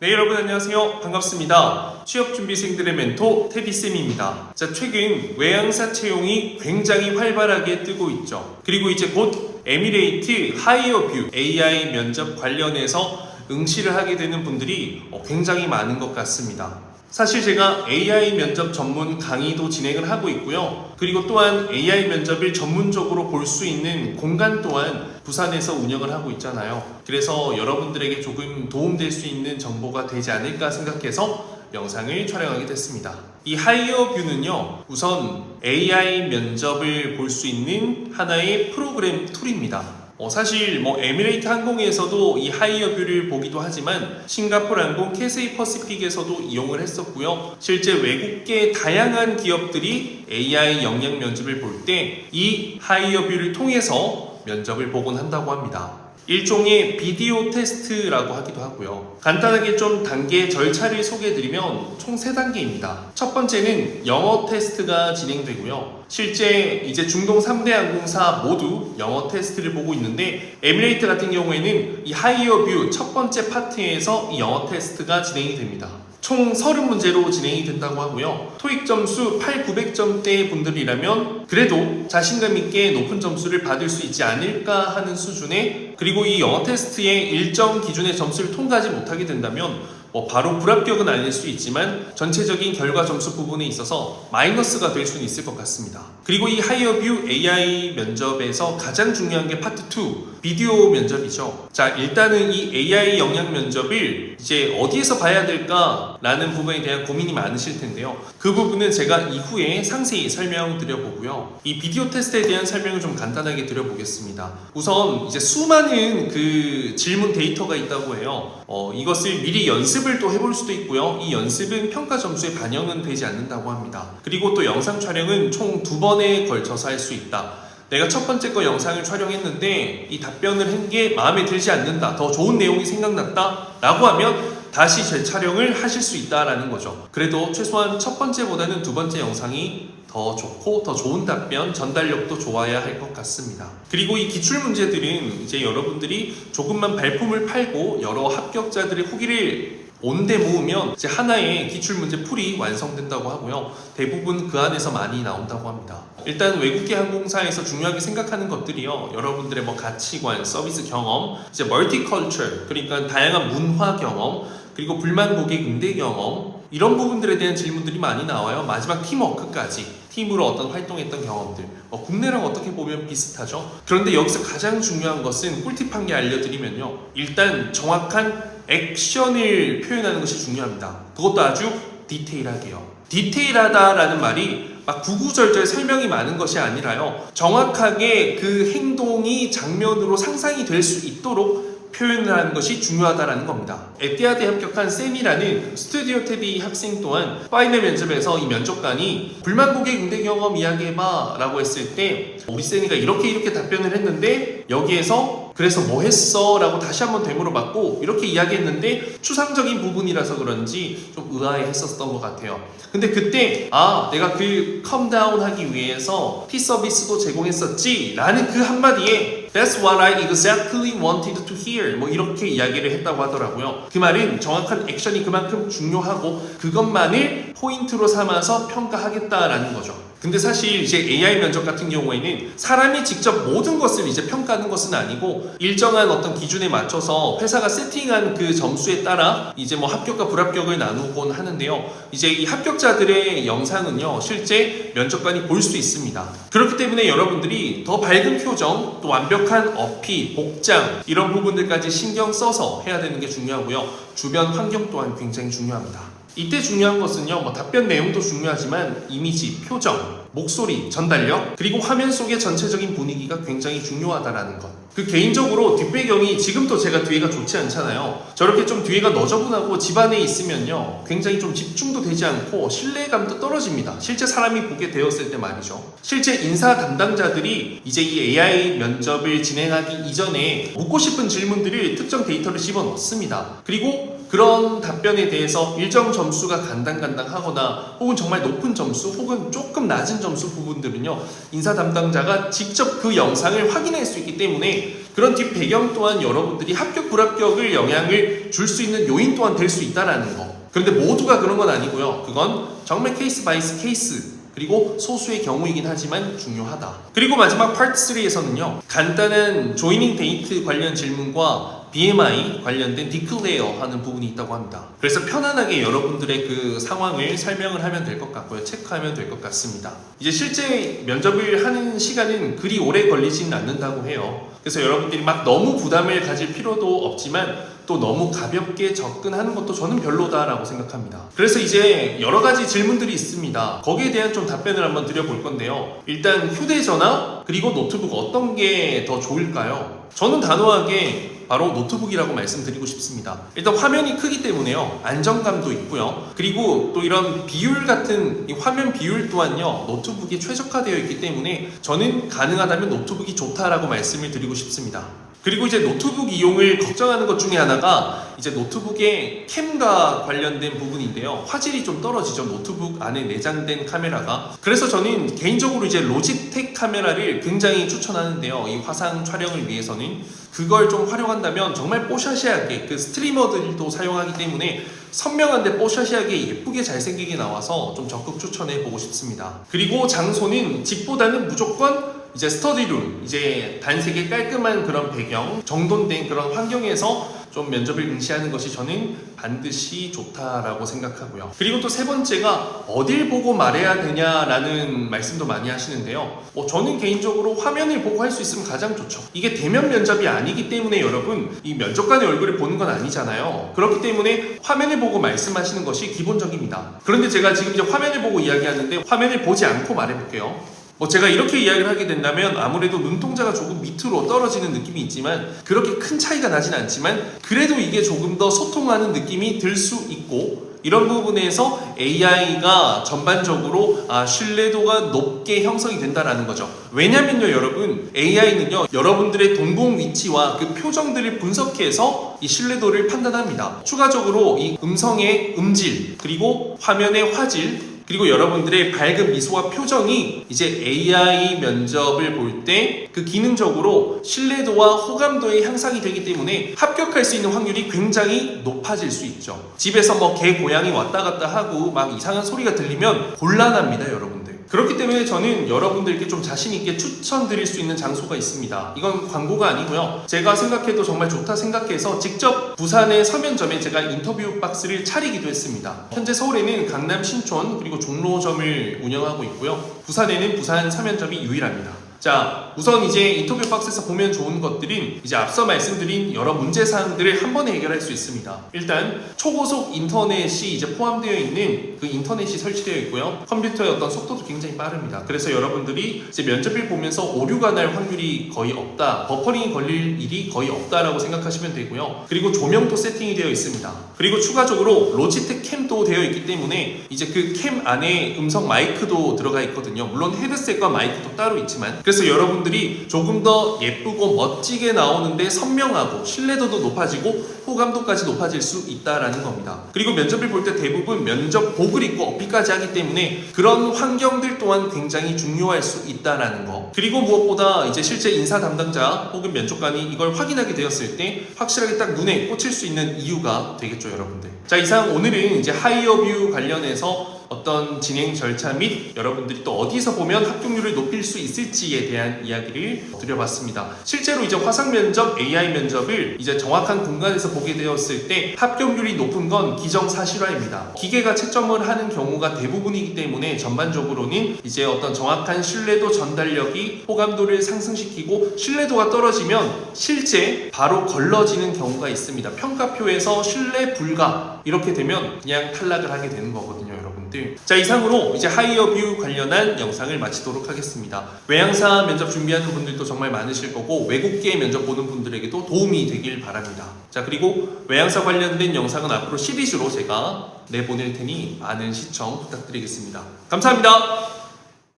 네, 여러분 안녕하세요. 반갑습니다. 취업준비생들의 멘토 테디쌤입니다. 자, 최근 외항사 채용이 굉장히 활발하게 뜨고 있죠. 그리고 이제 곧 에미레이트 하이어뷰 AI 면접 관련해서 응시를 하게 되는 분들이 굉장히 많은 것 같습니다. 사실 제가 AI 면접 전문 강의도 진행을 하고 있고요. 그리고 또한 AI 면접을 전문적으로 볼 수 있는 공간 또한 부산에서 운영을 하고 있잖아요. 그래서 여러분들에게 조금 도움될 수 있는 정보가 되지 않을까 생각해서 영상을 촬영하게 됐습니다. 이 하이어뷰는요, 우선 AI 면접을 볼 수 있는 하나의 프로그램 툴입니다. 사실 에미레이트 항공에서도 이 하이어뷰를 보기도 하지만 싱가포르 항공, 캐세이 퍼시픽에서도 이용을 했었고요. 실제 외국계 다양한 기업들이 AI 역량 면접을 볼 때 이 하이어뷰를 통해서 면접을 보곤 한다고 합니다. 일종의 비디오 테스트라고 하기도 하고요. 간단하게 좀 단계 절차를 소개해드리면 총 3단계입니다. 첫 번째는 영어 테스트가 진행되고요. 실제 이제 중동 3대 항공사 모두 영어 테스트를 보고 있는데 에미레이트 같은 경우에는 이 하이어뷰 첫 번째 파트에서 이 영어 테스트가 진행이 됩니다. 총 30문제로 진행이 된다고 하고요. 토익 점수 8,900점대 분들이라면 그래도 자신감 있게 높은 점수를 받을 수 있지 않을까 하는 수준의, 그리고 이 영어 테스트의 일정 기준의 점수를 통과하지 못하게 된다면 바로 불합격은 아닐 수 있지만 전체적인 결과 점수 부분에 있어서 마이너스가 될 수는 있을 것 같습니다. 그리고 이 하이어뷰 AI 면접에서 가장 중요한 게 파트 2, 비디오 면접이죠. 자, 일단은 이 AI 역량 면접을 이제 어디에서 봐야 될까라는 부분에 대한 고민이 많으실 텐데요. 그 부분은 제가 이후에 상세히 설명드려보고요. 이 비디오 테스트에 대한 설명을 좀 간단하게 드려보겠습니다. 우선 이제 수많은 그 질문 데이터가 있다고 해요. 이것을 미리 연습을 또 해볼 수도 있고요. 이 연습은 평가 점수에 반영은 되지 않는다고 합니다. 그리고 또 영상 촬영은 총 2번에 걸쳐서 할 수 있다. 내가 첫 번째 거 영상을 촬영했는데 이 답변을 한 게 마음에 들지 않는다, 더 좋은 내용이 생각났다 라고 하면 다시 재촬영을 하실 수 있다라는 거죠. 그래도 최소한 첫 번째보다는 두 번째 영상이 더 좋고 더 좋은 답변, 전달력도 좋아야 할 것 같습니다. 그리고 이 기출문제들은 이제 여러분들이 조금만 발품을 팔고 여러 합격자들의 후기를 온데 모으면 이제 하나의 기출문제 풀이 완성된다고 하고요. 대부분 그 안에서 많이 나온다고 합니다. 일단 외국계 항공사에서 중요하게 생각하는 것들이요, 여러분들의 가치관, 서비스 경험, 이제 멀티컬처, 그러니까 다양한 문화 경험, 그리고 불만 고객 응대 경험, 이런 부분들에 대한 질문들이 많이 나와요. 마지막 팀워크까지, 팀으로 어떤 활동했던 경험들, 국내랑 어떻게 보면 비슷하죠. 그런데 여기서 가장 중요한 것은 꿀팁 한 개 알려드리면요, 일단 정확한 액션을 표현하는 것이 중요합니다. 그것도 아주 디테일하게요. 디테일하다라는 말이 막 구구절절 설명이 많은 것이 아니라요, 정확하게 그 행동이 장면으로 상상이 될 수 있도록 표현을 하는 것이 중요하다라는 겁니다. 에티하드에 합격한 샘이라는 스튜디오 테디 학생 또한 파이널 면접에서 이 면접관이 불만 고객 응대 경험 이야기해봐 라고 했을 때 우리 샘이가 이렇게 답변을 했는데 여기에서 그래서 뭐 했어? 라고 다시 한번 되물어봤고 이렇게 이야기했는데 추상적인 부분이라서 그런지 좀 의아해 했었던 것 같아요. 근데 그때 내가 그 컴다운 하기 위해서 티 서비스도 제공했었지 라는 그 한마디에 That's what I exactly wanted to hear 이렇게 이야기를 했다고 하더라고요. 그 말은 정확한 액션이 그만큼 중요하고 그것만을 포인트로 삼아서 평가하겠다라는 거죠. 근데 사실 이제 AI 면접 같은 경우에는 사람이 직접 모든 것을 이제 평가하는 것은 아니고 일정한 어떤 기준에 맞춰서 회사가 세팅한 그 점수에 따라 이제 합격과 불합격을 나누곤 하는데요. 이제 이 합격자들의 영상은요, 실제 면접관이 볼 수 있습니다. 그렇기 때문에 여러분들이 더 밝은 표정, 또 완벽한 어필, 복장 이런 부분들까지 신경 써서 해야 되는 게 중요하고요. 주변 환경 또한 굉장히 중요합니다. 이때 중요한 것은요, 답변 내용도 중요하지만 이미지, 표정, 목소리, 전달력, 그리고 화면 속의 전체적인 분위기가 굉장히 중요하다라는 것. 그 개인적으로 뒷배경이 지금도 제가 뒤에가 좋지 않잖아요. 저렇게 좀 뒤에가 너저분하고 집안에 있으면요, 굉장히 좀 집중도 되지 않고 신뢰감도 떨어집니다. 실제 사람이 보게 되었을 때 말이죠. 실제 인사 담당자들이 이제 이 AI 면접을 진행하기 이전에 묻고 싶은 질문들을 특정 데이터를 집어넣습니다. 그리고 그런 답변에 대해서 일정 점수가 간당간당하거나 혹은 정말 높은 점수 혹은 조금 낮은 점수 부분들은요, 인사 담당자가 직접 그 영상을 확인할 수 있기 때문에 그런 뒷 배경 또한 여러분들이 합격 불합격을 영향을 줄 수 있는 요인 또한 될 수 있다라는 거. 그런데 모두가 그런 건 아니고요. 그건 정말 케이스 바이 케이스, 그리고 소수의 경우이긴 하지만 중요하다. 그리고 마지막 파트 3에서는요, 간단한 조이닝 데이트 관련 질문과 BMI 관련된 디클레어 하는 부분이 있다고 합니다. 그래서 편안하게 여러분들의 그 상황을 설명을 하면 될 것 같고요. 체크하면 될 것 같습니다. 이제 실제 면접을 하는 시간은 그리 오래 걸리지는 않는다고 해요. 그래서 여러분들이 막 너무 부담을 가질 필요도 없지만 또 너무 가볍게 접근하는 것도 저는 별로다라고 생각합니다. 그래서 이제 여러 가지 질문들이 있습니다. 거기에 대한 좀 답변을 한번 드려볼 건데요. 일단 휴대전화 그리고 노트북 어떤 게 더 좋을까요? 저는 단호하게 바로 노트북이라고 말씀드리고 싶습니다. 일단 화면이 크기 때문에요. 안정감도 있고요. 그리고 또 이런 비율 같은 이 화면 비율 또한요. 노트북이 최적화되어 있기 때문에 저는 가능하다면 노트북이 좋다라고 말씀을 드리고 싶습니다. 그리고 이제 노트북 이용을 걱정하는 것 중에 하나가 이제 노트북의 캠과 관련된 부분인데요. 화질이 좀 떨어지죠. 노트북 안에 내장된 카메라가. 그래서 저는 개인적으로 이제 로지텍 카메라를 굉장히 추천하는데요. 이 화상 촬영을 위해서는 그걸 좀 활용한다면 정말 뽀샤시하게 그 스트리머들도 사용하기 때문에 선명한데 뽀샤시하게 예쁘게 잘생기게 나와서 좀 적극 추천해 보고 싶습니다. 그리고 장소는 집보다는 무조건 이제 스터디룸, 이제 단색의 깔끔한 그런 배경, 정돈된 그런 환경에서 좀 면접을 응시하는 것이 저는 반드시 좋다라고 생각하고요. 그리고 또 세 번째가 어딜 보고 말해야 되냐라는 말씀도 많이 하시는데요. 저는 개인적으로 화면을 보고 할 수 있으면 가장 좋죠. 이게 대면 면접이 아니기 때문에 여러분 이 면접관의 얼굴을 보는 건 아니잖아요. 그렇기 때문에 화면을 보고 말씀하시는 것이 기본적입니다. 그런데 제가 지금 이제 화면을 보고 이야기하는데 화면을 보지 않고 말해볼게요. 제가 이렇게 이야기를 하게 된다면 아무래도 눈동자가 조금 밑으로 떨어지는 느낌이 있지만 그렇게 큰 차이가 나진 않지만 그래도 이게 조금 더 소통하는 느낌이 들 수 있고 이런 부분에서 AI가 전반적으로 신뢰도가 높게 형성이 된다라는 거죠. 왜냐면요 여러분 AI는요 여러분들의 동공 위치와 그 표정들을 분석해서 이 신뢰도를 판단합니다. 추가적으로 이 음성의 음질 그리고 화면의 화질 그리고 여러분들의 밝은 미소와 표정이 이제 AI 면접을 볼 때 그 기능적으로 신뢰도와 호감도의 향상이 되기 때문에 합격할 수 있는 확률이 굉장히 높아질 수 있죠. 집에서 개 고양이 왔다 갔다 하고 막 이상한 소리가 들리면 곤란합니다, 여러분들. 그렇기 때문에 저는 여러분들께 좀 자신있게 추천드릴 수 있는 장소가 있습니다. 이건 광고가 아니고요. 제가 생각해도 정말 좋다 생각해서 직접 부산의 서면점에 제가 인터뷰 박스를 차리기도 했습니다. 현재 서울에는 강남 신촌 그리고 종로점을 운영하고 있고요. 부산에는 부산 서면점이 유일합니다. 자, 우선 이제 인터뷰 박스에서 보면 좋은 것들은 이제 앞서 말씀드린 여러 문제사항들을 한 번에 해결할 수 있습니다. 일단 초고속 인터넷이 이제 포함되어 있는 그 인터넷이 설치되어 있고요. 컴퓨터의 어떤 속도도 굉장히 빠릅니다. 그래서 여러분들이 이제 면접을 보면서 오류가 날 확률이 거의 없다, 버퍼링이 걸릴 일이 거의 없다라고 생각하시면 되고요. 그리고 조명도 세팅이 되어 있습니다. 그리고 추가적으로 로지텍 캠도 되어 있기 때문에 이제 그 캠 안에 음성 마이크도 들어가 있거든요. 물론 헤드셋과 마이크도 따로 있지만 그래서 여러분들이 조금 더 예쁘고 멋지게 나오는데 선명하고 신뢰도도 높아지고 호감도까지 높아질 수 있다라는 겁니다. 그리고 면접을 볼 때 대부분 면접복을 입고 어필까지 하기 때문에 그런 환경들 또한 굉장히 중요할 수 있다라는 거. 그리고 무엇보다 이제 실제 인사 담당자 혹은 면접관이 이걸 확인하게 되었을 때 확실하게 딱 눈에 꽂힐 수 있는 이유가 되겠죠, 여러분들. 자, 이상 오늘은 이제 하이어뷰 관련해서 어떤 진행 절차 및 여러분들이 또 어디서 보면 합격률을 높일 수 있을지에 대한 이야기를 드려봤습니다. 실제로 이제 화상 면접, AI 면접을 이제 정확한 공간에서 보게 되었을 때 합격률이 높은 건 기정사실화입니다. 기계가 채점을 하는 경우가 대부분이기 때문에 전반적으로는 이제 어떤 정확한 신뢰도 전달력이 호감도를 상승시키고 신뢰도가 떨어지면 실제 바로 걸러지는 경우가 있습니다. 평가표에서 신뢰 불가 이렇게 되면 그냥 탈락을 하게 되는 거거든요, 여러분들. 자, 이상으로 이제 하이어뷰 관련한 영상을 마치도록 하겠습니다. 외항사 면접 준비하는 분들도 정말 많으실 거고 외국계 면접 보는 분들에게도 도움이 되길 바랍니다. 자, 그리고 외항사 관련된 영상은 앞으로 시리즈로 제가 내보낼 테니 많은 시청 부탁드리겠습니다. 감사합니다.